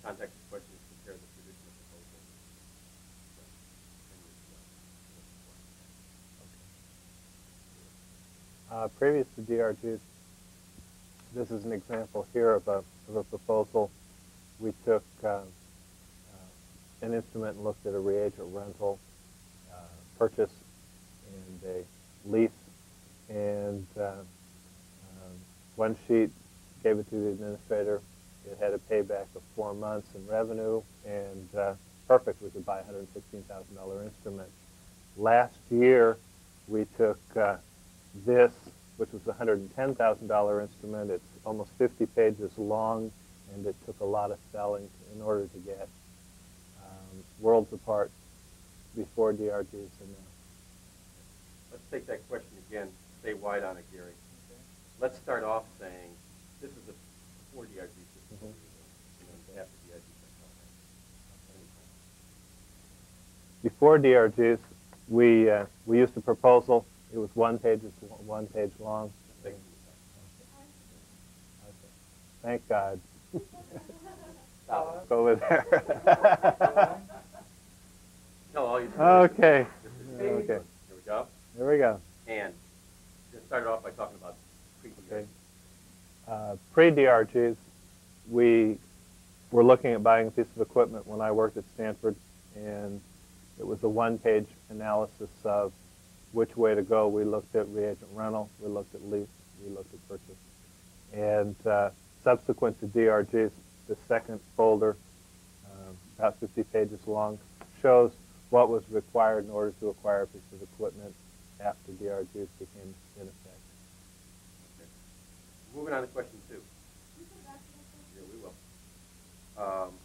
context of the question is compare the traditional proposal. Previous to DRGs, this is an example here of a proposal. We took an instrument and looked at a reagent rental, purchase, and a lease. And one sheet gave it to the administrator. It had a payback of 4 months in revenue, and perfect. We could buy a $116,000 instrument. Last year, we took this, which was a $110,000 instrument. It's almost 50 pages long, and it took a lot of selling in order to get worlds apart before DRGs and now. Let's take that question again. Stay wide on it, Gary. Okay. Let's start off saying this is a before DRG system. After DRG system. Before DRGs, we used a proposal. It was one page long. Okay. Thank God. Go over there. Tell all you do. Okay. Okay. Here we go. There we go. And just started off by talking about pre-DRGs. Okay. Pre-DRGs, we were looking at buying a piece of equipment when I worked at Stanford, and it was a one-page analysis of which way to go. We looked at reagent rental, we looked at lease, we looked at purchase. And subsequent to DRGs, the second folder, about 50 pages long, shows what was required in order to acquire a piece of equipment after DRGs became in effect. Okay. Moving on to question 2. Yeah, we will.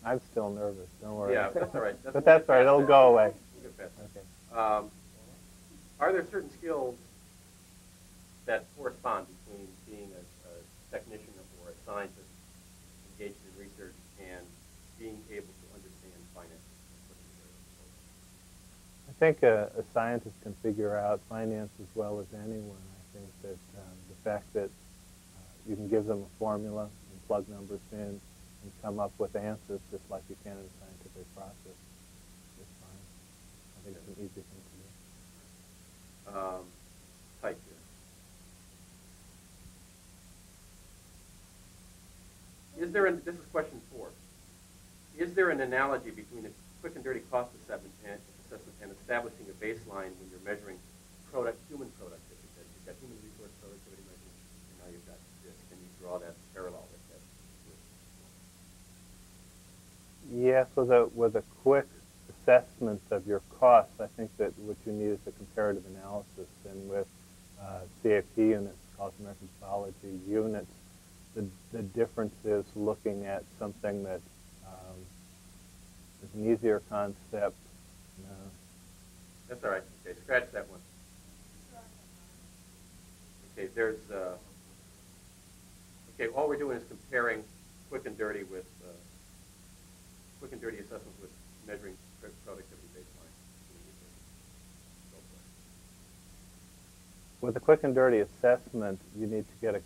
I'm still nervous, don't worry. Yeah, that's all right. But that's all right, it'll go away. We'll get past that. Okay. Are there certain skills that correspond between being a technician or a scientist engaged in research and being able to understand finances? I think a scientist can figure out finance as well as anyone. I think that the fact that you can give them a formula and plug numbers in and come up with answers just like you can in a scientific process is fine. I think it's an easy thing to do. Type here. This is question 4. Is there an analogy between a quick and dirty cost assessment and establishing a baseline when you're measuring human productivity? You've got human resource productivity measurement, and now you've got this. Can you draw that parallel with that? Yes, with a quick assessment of your costs, I think that what you need is a comparative analysis. And with CAP units, cost methodology units, the difference is looking at something that is an easier concept. That's all right. Okay, scratch that one. Okay, all we're doing is comparing quick and dirty assessments with measuring productivity baseline. With a quick and dirty assessment, you need to get a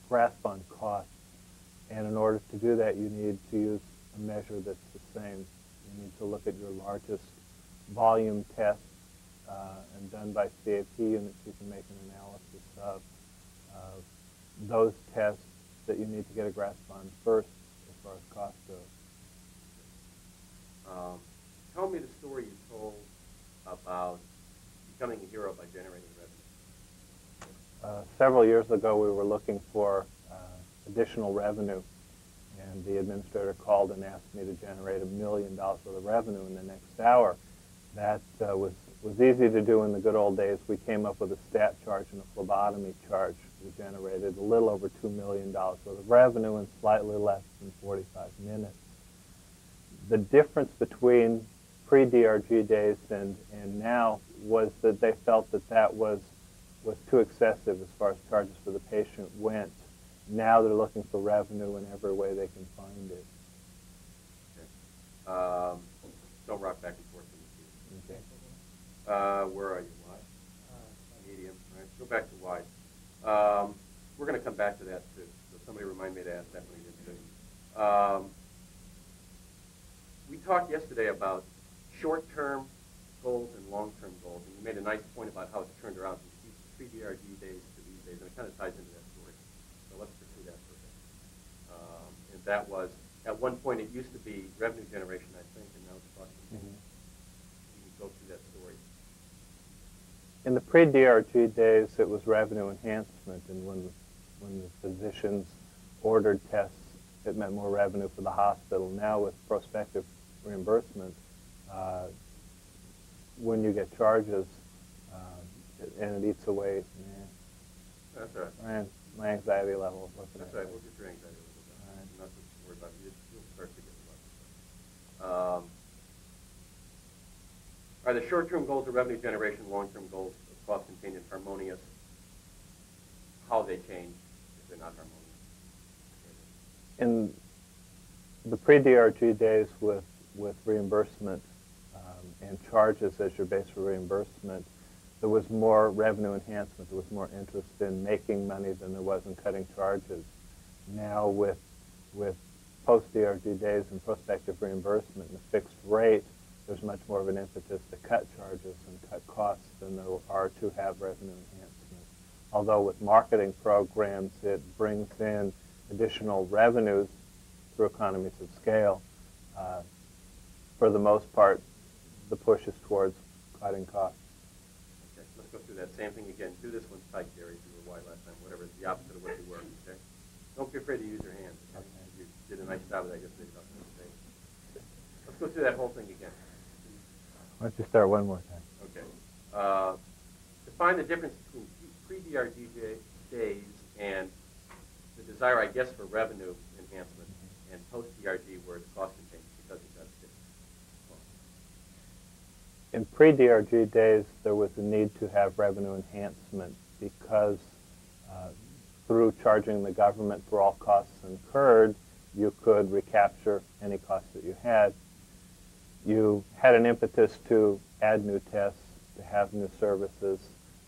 grasp on costs. And in order to do that, you need to use a measure that's the same. You need to look at your largest volume tests, and done by CAP units, you can make an analysis of those tests that you need to get a grasp on first as far as cost goes. Tell me the story you told about becoming a hero by generating revenue. Several years ago, we were looking for additional revenue, and the administrator called and asked me to generate $1 million worth of revenue in the next hour. That was easy to do in the good old days. We came up with a stat charge and a phlebotomy charge. We generated a little over $2 million worth of revenue in slightly less than 45 minutes. The difference between pre-DRG days and now was that they felt that was too excessive as far as charges for the patient went. Now they're looking for revenue in every way they can find it. Okay. Don't rock back and forth in the queue. Okay. Where are you? Wide? Medium. All right. Go back to wide. We're going to come back to that too. So somebody remind me to ask that when he gets to. we talked yesterday about short-term goals and long-term goals, and you made a nice point about how it's turned around from pre-DRG days to these days, and it kind of ties into that story. So let's pursue that for a bit. And that was, at one point it used to be revenue generation, I think, and now it's cost containment. You can go through that story. In the pre-DRG days, it was revenue enhancement, and when the physicians ordered tests, it meant more revenue for the hospital. Now with prospective reimbursement, when you get charges, and it eats away That's all right. my anxiety level. That's right. We'll get your anxiety a little bit down. Nothing to worry about. You'll start to get about this. Are the short-term goals of revenue generation, long-term goals of cost containment harmonious? How they change if they're not harmonious? In the pre-DRG days with reimbursement and charges as your base for reimbursement, there was more revenue enhancement. There was more interest in making money than there was in cutting charges. Now with post-DRG days and prospective reimbursement and a fixed rate, there's much more of an impetus to cut charges and cut costs than there are to have revenue enhancement. Although with marketing programs, it brings in additional revenues through economies of scale. For the most part, the push is towards cutting costs. Okay, let's go through that same thing again. Do this one tight, Gary, if you were wide last time, whatever, it's the opposite of what you were, okay? Don't be afraid to use your hands. Okay? You did a nice job of that yesterday. Let's go through that whole thing again. Why don't you start one more time? Okay. Define the difference between pre-DRG days and the desire, I guess, for revenue enhancement and post-DRG where it's cost contained because it does fit. In pre-DRG days, there was a need to have revenue enhancement because through charging the government for all costs incurred, you could recapture any costs that you had. You had an impetus to add new tests, to have new services,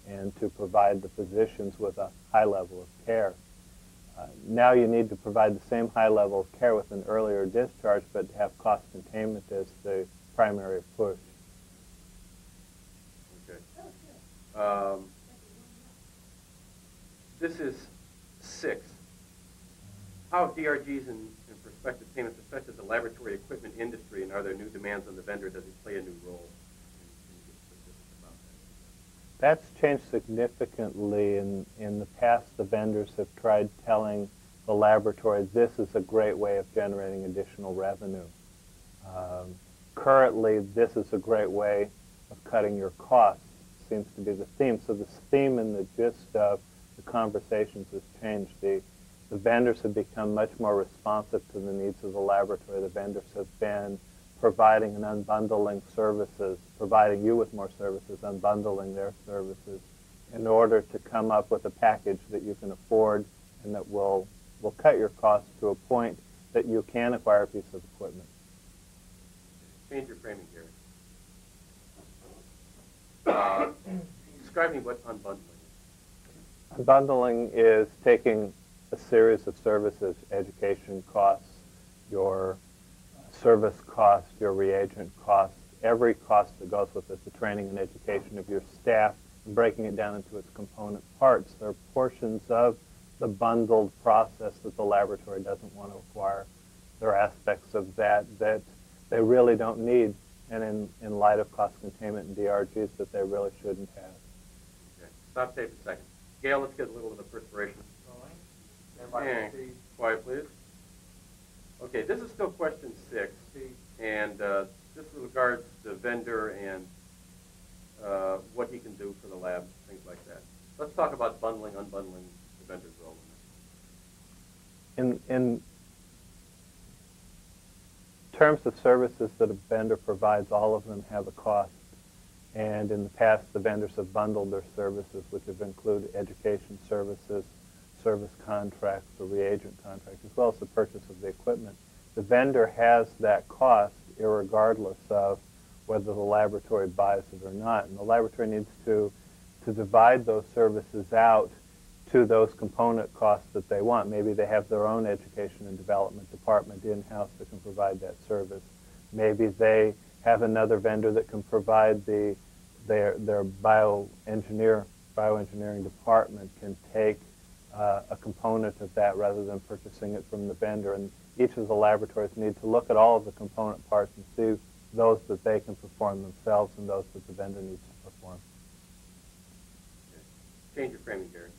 and to provide the physicians with a high level of care. Now you need to provide the same high level of care with an earlier discharge, but to have cost containment as the primary push. Okay. This is 6. How have DRGs and prospective payments affected the laboratory equipment industry, and are there new demands on the vendor? Does it play a new role? Can you get specific about that? That's changed significantly. In the past, the vendors have tried telling the laboratory, this is a great way of generating additional revenue. Currently, this is a great way of cutting your costs, seems to be the theme. So the theme and the gist of the conversations has changed. The vendors have become much more responsive to the needs of the laboratory. The vendors have been providing and unbundling services, providing you with more services, unbundling their services in order to come up with a package that you can afford and that will cut your costs to a point that you can acquire a piece of equipment. Change your framing here. Describe me what unbundling is. Unbundling is taking a series of services, education costs, your service costs, your reagent costs, every cost that goes with it, the training and education of your staff, and breaking it down into its component parts. There are portions of the bundled process that the laboratory doesn't want to acquire. There are aspects of that they really don't need, and in light of cost containment and DRGs, that they really shouldn't have. Okay. Stop tape a second. Gail, let's get a little of the perspiration. And quiet, please. Okay, this is still question 6, and this regards the vendor and what he can do for the lab, things like that. Let's talk about bundling, unbundling, the vendor's role in this. In terms of services that a vendor provides, all of them have a cost. And in the past, the vendors have bundled their services, which have included education services, service contracts, or reagent contracts, as well as the purchase of the equipment. The vendor has that cost irregardless of whether the laboratory buys it or not. And the laboratory needs to divide those services out to those component costs that they want. Maybe they have their own education and development department in-house that can provide that service. Maybe they have another vendor that can provide their bioengineering department can take a component of that rather than purchasing it from the vendor. And each of the laboratories need to look at all of the component parts and see those that they can perform themselves and those that the vendor needs to perform. Okay. Change your framing, Gary.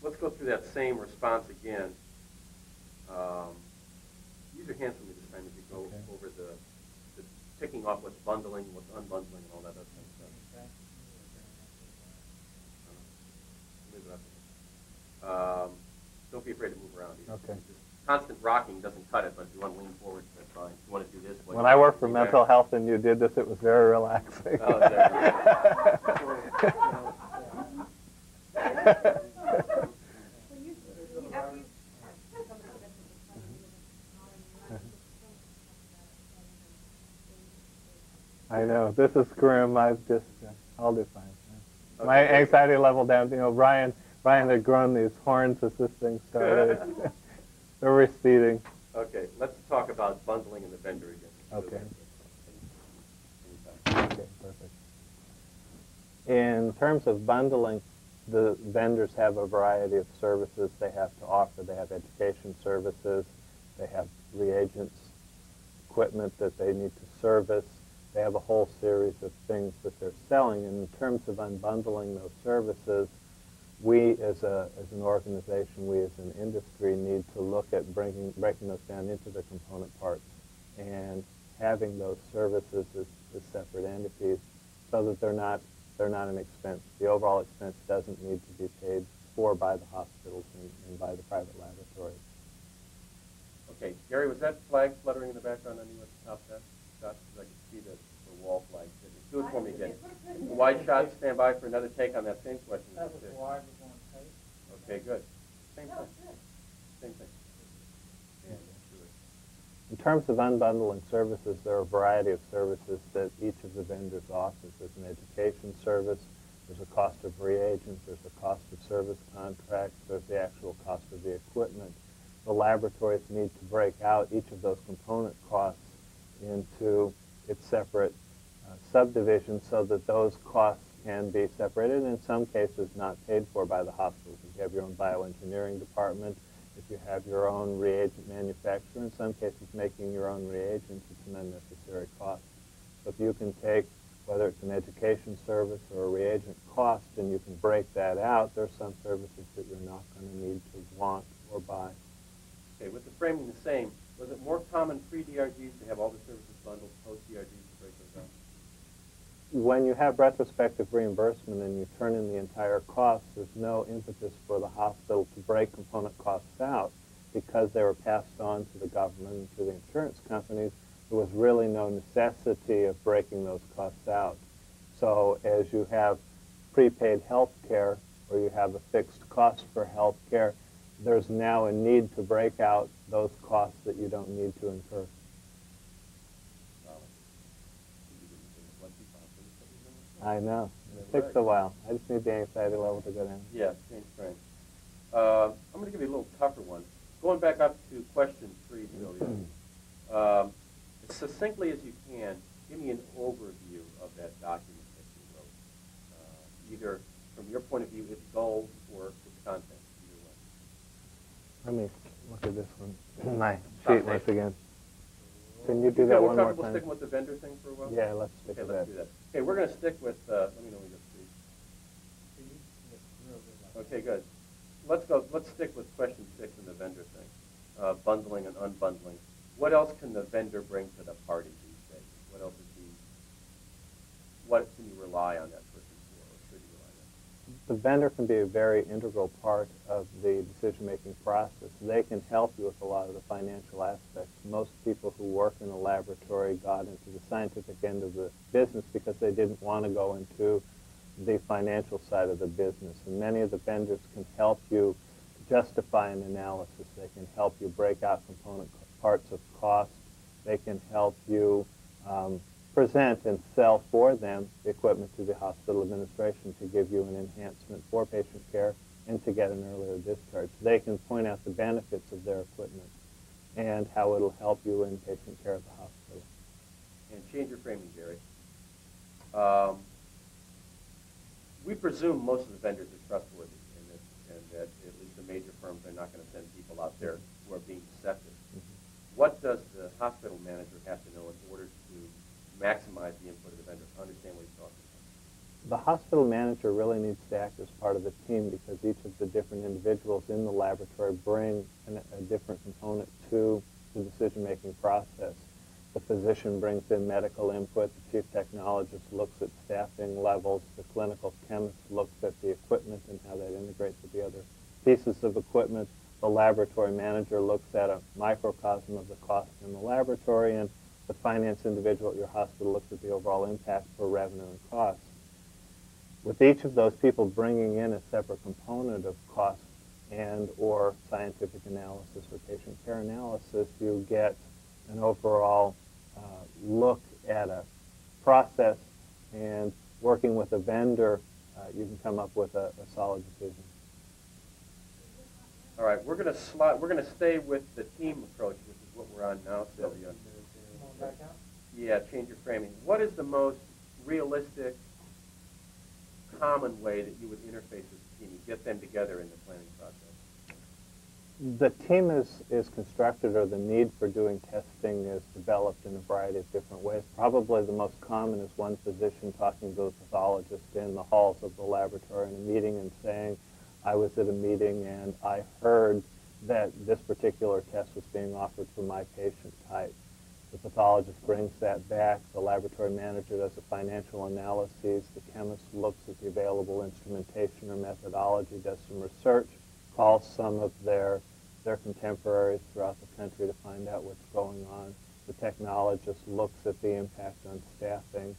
Let's go through that same response again. Use your hands for me this time as you go over the picking off what's bundling, what's unbundling, and all that other kind of stuff. Don't be afraid to move around either. Okay. Just constant rocking doesn't cut it, but if you want to lean forward, that's fine. If you want to do this. When I worked for mental health and you did this, it was very relaxing. Oh, there. I know. This is grim. I'll do fine. My anxiety level down. Brian had grown these horns as this thing started. They're receding. Okay, let's talk about bundling and the vendor again. Okay. Okay, perfect. In terms of bundling, the vendors have a variety of services they have to offer. They have education services. They have reagents, equipment that they need to service. They have a whole series of things that they're selling. And in terms of unbundling those services, we as an organization, we as an industry need to look at breaking those down into their component parts and having those services as separate entities so that they're not an expense. The overall expense doesn't need to be paid for by the hospitals and by the private laboratories. Okay, Gary, was that flag fluttering in the background on you at the top there? Because I could see the wall flag. Do it for me again. Wide shot, stand by for another take on that same question. That was why we're going to take. Okay, good. Same thing. Same thing. And do it. In terms of unbundling services, there are a variety of services that each of the vendors offers. There's an education service, there's a cost of reagents, there's a cost of service contracts, there's the actual cost of the equipment. The laboratories need to break out each of those component costs into its separate subdivisions so that those costs can be separated, and in some cases not paid for by the hospitals. If you have your own bioengineering department, if you have your own reagent manufacturer, in some cases making your own reagents, it's an unnecessary cost. So if you can take, whether it's an education service or a reagent cost, and you can break that out, there are some services that you're not going to need to want or buy. Okay, with the framing the same, was it more common pre-DRGs to have all the services bundled, post-DRGs to break those out? When you have retrospective reimbursement and you turn in the entire cost, there's no impetus for the hospital to break component costs out because they were passed on to the government and to the insurance companies. There was really no necessity of breaking those costs out. So as you have prepaid health care or you have a fixed cost for health care, there's now a need to break out those costs that you don't need to incur. I know. It takes a while. I just need the anxiety level to go down. Yeah, change frame. I'm going to give you a little tougher one. Going back up to question 3, Sylvia. As succinctly as you can, give me an overview of that document that you wrote. Either from your point of view, its goals or its content. Either way. Let me look at this one. My sheet once again. Can you do that one more time? We're time? sticking with the vendor thing for a while? Yeah, let's stick okay, with let's that. do that. Okay, we're going to stick with, let me know when you're free. Okay, good. Let's stick with question 6 in the vendor thing, bundling and unbundling. What else can the vendor bring to the party these days? What can you rely on that person for, or should you rely on? The vendor can be a very integral part of the decision-making process. They can help you with a lot of the financial aspects. Most people who work in a laboratory got into the scientific end of the business because they didn't want to go into the financial side of the business. And many of the vendors can help you justify an analysis. They can help you break out component parts of cost. They can help you present and sell for them the equipment to the hospital administration to give you an enhancement for patient care and to get an earlier discharge. They can point out the benefits of their equipment and how it'll help you in patient care at the hospital. And change your framing, Gary. We presume most of the vendors are trustworthy, and that at least the major firms are not going to send people out there who are being deceptive. What does the hospital manager have to know in order to maximize the input of the vendor, understand what he's talking about? The hospital manager really needs to act as part of the team because each of the different individuals in the laboratory bring a different component to the decision-making process. The physician brings in medical input, the chief technologist looks at staffing levels, the clinical chemist looks at the equipment and how that integrates with the other pieces of equipment. The laboratory manager looks at a microcosm of the cost in the laboratory, and the finance individual at your hospital looks at the overall impact for revenue and cost. With each of those people bringing in a separate component of cost and or scientific analysis or patient care analysis, you get an overall look at a process, and working with a vendor, you can come up with a solid decision. All right, we're going to stay with the team approach, which is what we're on now, Sylvia. Yeah, change your framing. What is the most realistic, common way that you would interface with the team, get them together in the planning process? The team is constructed, or the need for doing testing is developed in a variety of different ways. Probably the most common is one physician talking to a pathologist in the halls of the laboratory in a meeting and saying, I was at a meeting and I heard that this particular test was being offered for my patient type. The pathologist brings that back. The laboratory manager does a financial analysis. The chemist looks at the available instrumentation or methodology, does some research, calls some of their contemporaries throughout the country to find out what's going on. The technologist looks at the impact on staffing,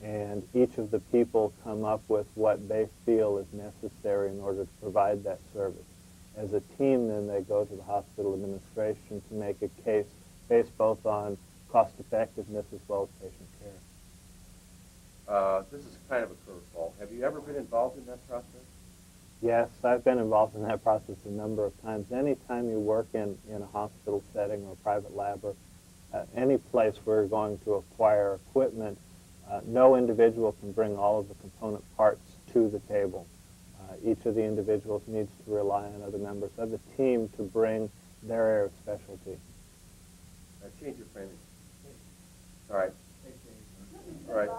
and each of the people come up with what they feel is necessary in order to provide that service. As a team, then they go to the hospital administration to make a case based both on cost effectiveness as well as patient care. This is kind of a curveball. Have you ever been involved in that process? Yes, I've been involved in that process a number of times. Anytime you work in a hospital setting or a private lab or any place where you're going to acquire equipment, no individual can bring all of the component parts to the table. Each of the individuals needs to rely on other members of the team to bring their area of specialty. Change your framing. All right. All right.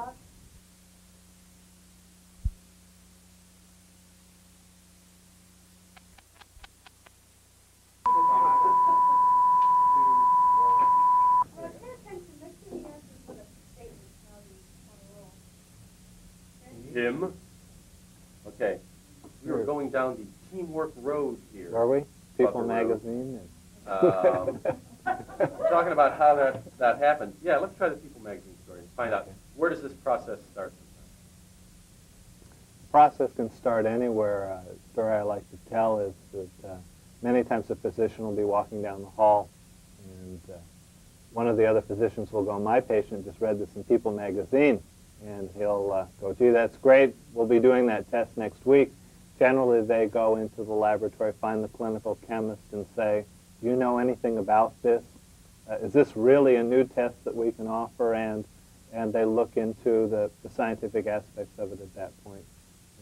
Tim? Okay. We were going down the teamwork road here. Are we? People Road. Magazine? We're talking about how that happened. Yeah, let's try the People Magazine story and find out where does this process start. The process can start anywhere. A story I like to tell is that many times a physician will be walking down the hall, and one of the other physicians will go, my patient just read this in People Magazine, and he'll go, gee, that's great. We'll be doing that test next week. Generally, they go into the laboratory, find the clinical chemist, and say, do you know anything about this? Is this really a new test that we can offer? And they look into the scientific aspects of it at that point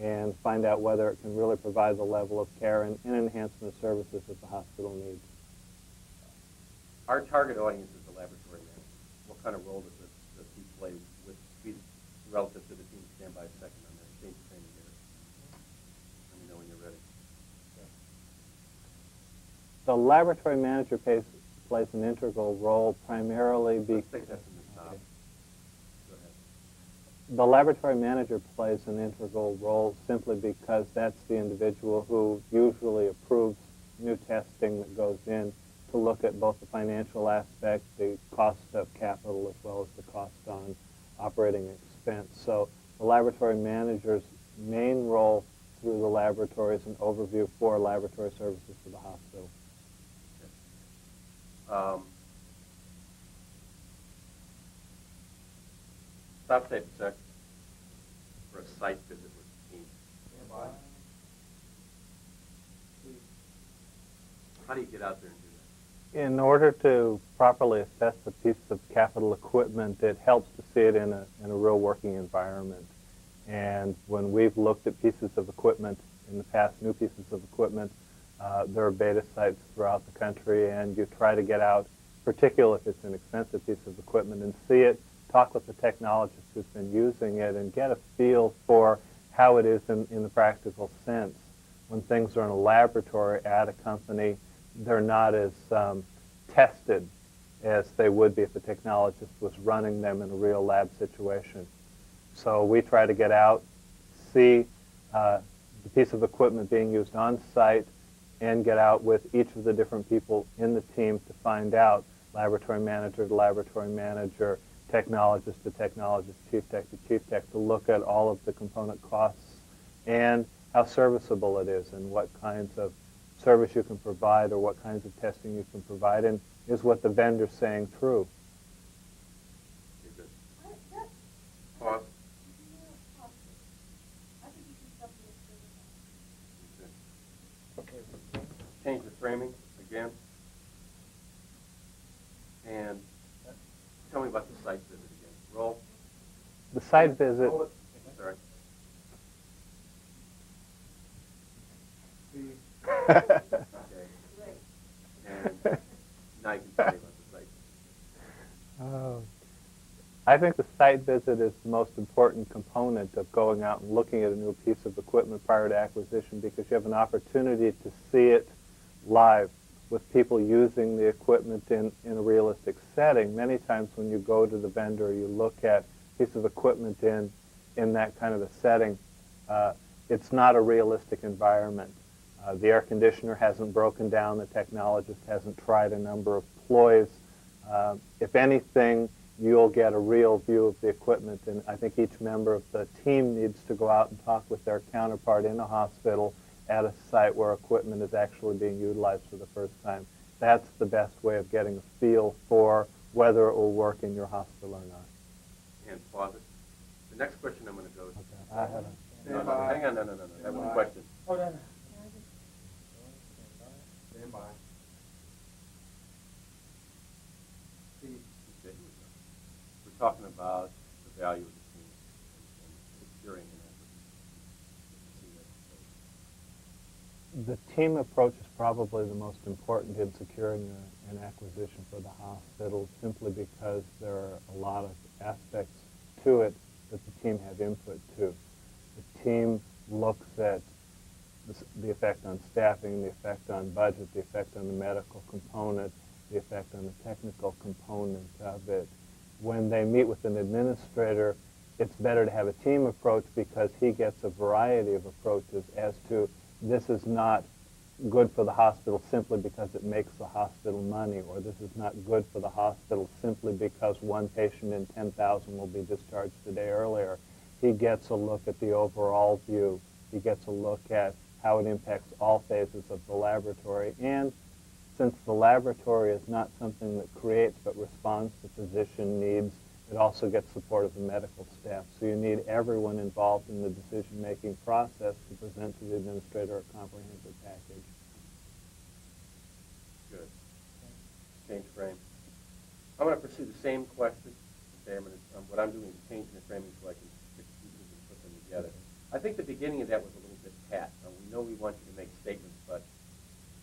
and find out whether it can really provide the level of care and enhancement of services that the hospital needs. Our target audience is the laboratory manager. What kind of role does the team play with relative to the team? Stand by a second on that. Change the training here. Let me know when you're ready. The laboratory manager plays an integral role primarily because... Let's take that from the top. Okay. Go ahead. The laboratory manager plays an integral role simply because that's the individual who usually approves new testing that goes in to look at both the financial aspect, the cost of capital, as well as the cost on operating expense. So the laboratory manager's main role through the laboratory is an overview for laboratory services for the hospital. Stop tape a sec for a site visit with the team. How do you get out there and do that? In order to properly assess a piece of capital equipment, it helps to see it in a real working environment. And when we've looked at pieces of equipment in the past, new pieces of equipment, there are beta sites throughout the country, and you try to get out, particularly if it's an expensive piece of equipment, and see it, talk with the technologist who's been using it, and get a feel for how it is in the practical sense. When things are in a laboratory at a company, they're not as tested as they would be if the technologist was running them in a real lab situation. So we try to get out, see the piece of equipment being used on site, and get out with each of the different people in the team to find out, laboratory manager to laboratory manager, technologist to technologist, chief tech to chief tech, to look at all of the component costs and how serviceable it is and what kinds of service you can provide or what kinds of testing you can provide, and is what the vendor's saying true? Pause. Change the framing again. And tell me about the site visit again. Roll. The site visit. Sorry. Okay. And now you can tell me about the site. Oh. I think the site visit is the most important component of going out and looking at a new piece of equipment prior to acquisition, because you have an opportunity to see it live with people using the equipment in a realistic setting. Many times when you go to the vendor, you look at a piece of equipment in that kind of a setting, it's not a realistic environment. The air conditioner hasn't broken down, the technologist hasn't tried a number of ploys. If anything, you'll get a real view of the equipment, and I think each member of the team needs to go out and talk with their counterpart in a hospital at a site where equipment is actually being utilized for the first time. That's the best way of getting a feel for whether it will work in your hospital or not. And pause it. The next question I'm going to go to. Okay. I have a... Hang on, no. I have one question. Oh, no. Stand by. Steve, we're talking about the value of the team and securing an effort. The team approach is probably the most important in securing an acquisition for the hospital, simply because there are a lot of aspects to it that the team have input to. The team looks at the effect on staffing, the effect on budget, the effect on the medical component, the effect on the technical component of it. When they meet with an administrator, it's better to have a team approach, because he gets a variety of approaches as to, this is not good for the hospital simply because it makes the hospital money, or this is not good for the hospital simply because one patient in 10,000 will be discharged a day earlier. He gets a look at the overall view. He gets a look at how it impacts all phases of the laboratory. And since the laboratory is not something that creates but responds to physician needs, it also gets support of the medical staff. So you need everyone involved in the decision-making process to present to the administrator a comprehensive package. Good. Change frame. I'm going to pursue the same question. Okay, what I'm doing is changing the framing so I can get the pieces and put them together. I think the beginning of that was a little bit pat. Now, we know we want you to make statements, but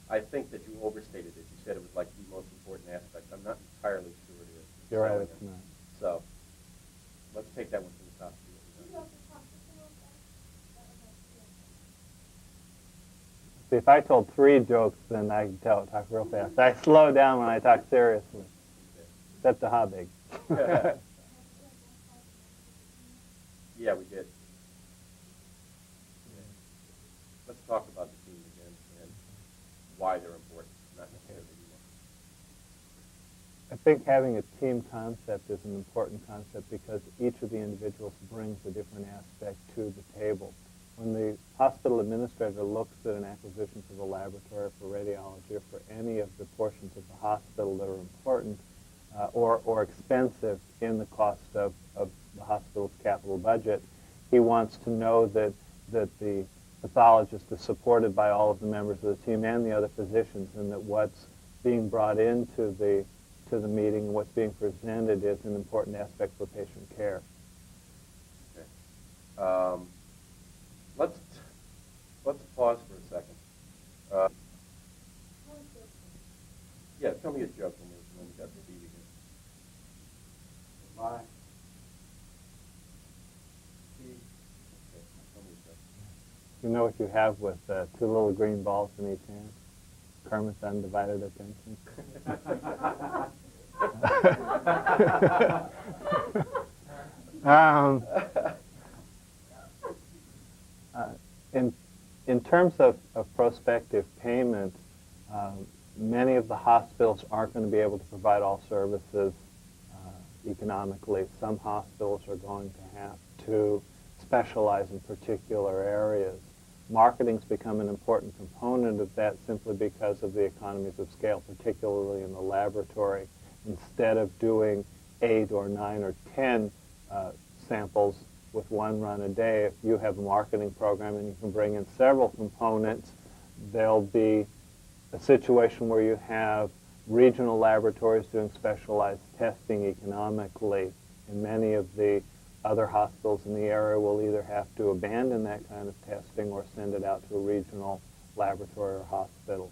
I think that you overstated it. You said it was like the most important aspect. I'm not entirely sure it is. You're right, it's not. So let's take that one to the top. See, if I told 3 jokes, then I can talk real fast. I slow down when I talk seriously. Except the Habig. Yeah, we did. Yeah. Let's talk about the team again and why they're important, not necessarily you. I think having a team concept is an important concept, because each of the individuals brings a different aspect to the table. When the hospital administrator looks at an acquisition for the laboratory, for radiology, or for any of the portions of the hospital that are important or expensive in the cost of the hospital's capital budget, he wants to know that the pathologist is supported by all of the members of the team and the other physicians, and that what's being brought into the meeting and what's being presented is an important aspect for patient care. Okay. Let's pause for a second. Yeah, tell me a joke when we got the beat again. Bye. Okay, tell me a joke. You know what you have with two little green balls in each hand? Kermit's undivided attention. In terms of prospective payment, many of the hospitals aren't going to be able to provide all services economically. Some hospitals are going to have to specialize in particular areas. Marketing's become an important component of that simply because of the economies of scale, particularly in the laboratory. Instead of doing 8 or 9 or 10 samples with one run a day, if you have a marketing program and you can bring in several components, there'll be a situation where you have regional laboratories doing specialized testing economically, and many of the other hospitals in the area will either have to abandon that kind of testing or send it out to a regional laboratory or hospital.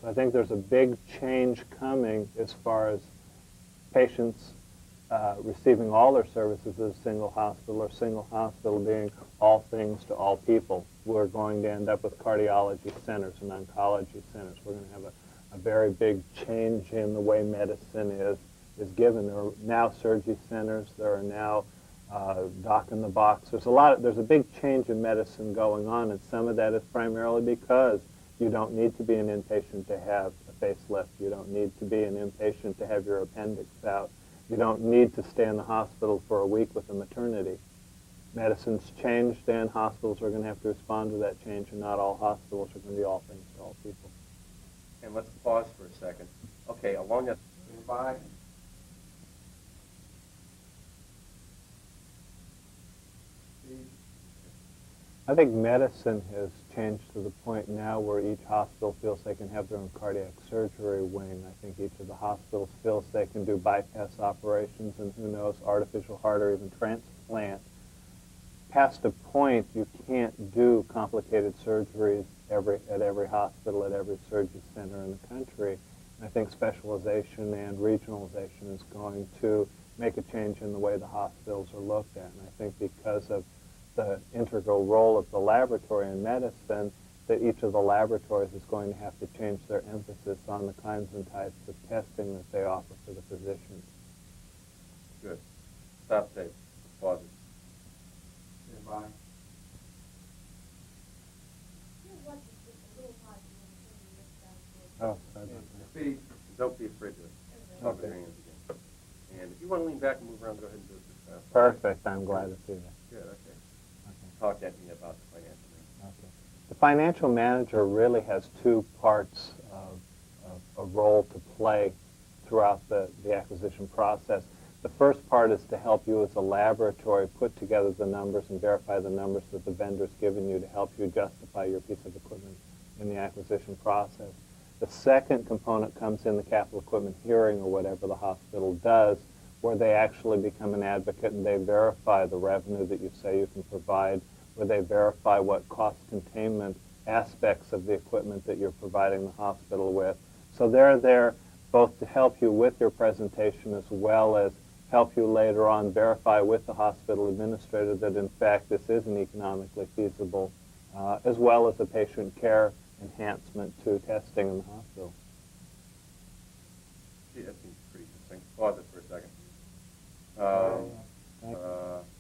So I think there's a big change coming as far as patients receiving all their services at a single hospital, or single hospital being all things to all people. We're going to end up with cardiology centers and oncology centers. We're going to have a very big change in the way medicine is given. There are now surgery centers. There are now doc in the box. There's a big change in medicine going on, and some of that is primarily because you don't need to be an inpatient to have a facelift. You don't need to be an inpatient to have your appendix out. You don't need to stay in the hospital for a week with a maternity. Medicine's changed, and hospitals are going to have to respond to that change, and not all hospitals are going to be all things to all people. And let's pause for a second. Okay, along that... Bye. I think medicine has changed to the point now where each hospital feels they can have their own cardiac surgery wing. I think each of the hospitals feels they can do bypass operations and, who knows, artificial heart or even transplant. Past a point, you can't do complicated surgeries at every hospital, at every surgery center in the country. And I think specialization and regionalization is going to make a change in the way the hospitals are looked at. And I think because of the integral role of the laboratory in medicine, that each of the laboratories is going to have to change their emphasis on the kinds and types of testing that they offer for the physicians. Good. Stop tape. Pause it. Bye. Oh, sorry about that. Don't be afraid to talk with your hands again. And if you want to lean back and move around, go ahead and do it this fast. Perfect. I'm glad to see that. Good, okay. Talk to me about the financial manager. Okay. The financial manager really has two parts of a role to play throughout the acquisition process. The first part is to help you as a laboratory put together the numbers and verify the numbers that the vendor's given you to help you justify your piece of equipment in the acquisition process. The second component comes in the capital equipment hearing, or whatever the hospital does, where they actually become an advocate and they verify the revenue that you say you can provide, where they verify what cost containment aspects of the equipment that you're providing the hospital with. So they're there both to help you with your presentation as well as help you later on verify with the hospital administrator that in fact this is an economically feasible, as well as a patient care enhancement to testing in the hospital. Gee, that seems pretty succinct. Pause it for a second.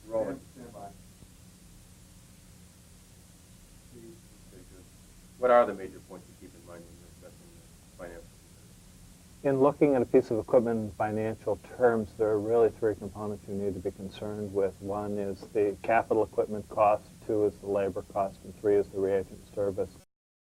Rolling. What are the major points you keep in mind when you're assessing the finances? In looking at a piece of equipment in financial terms, there are really three components you need to be concerned with. One is the capital equipment cost, two is the labor cost, and three is the reagent service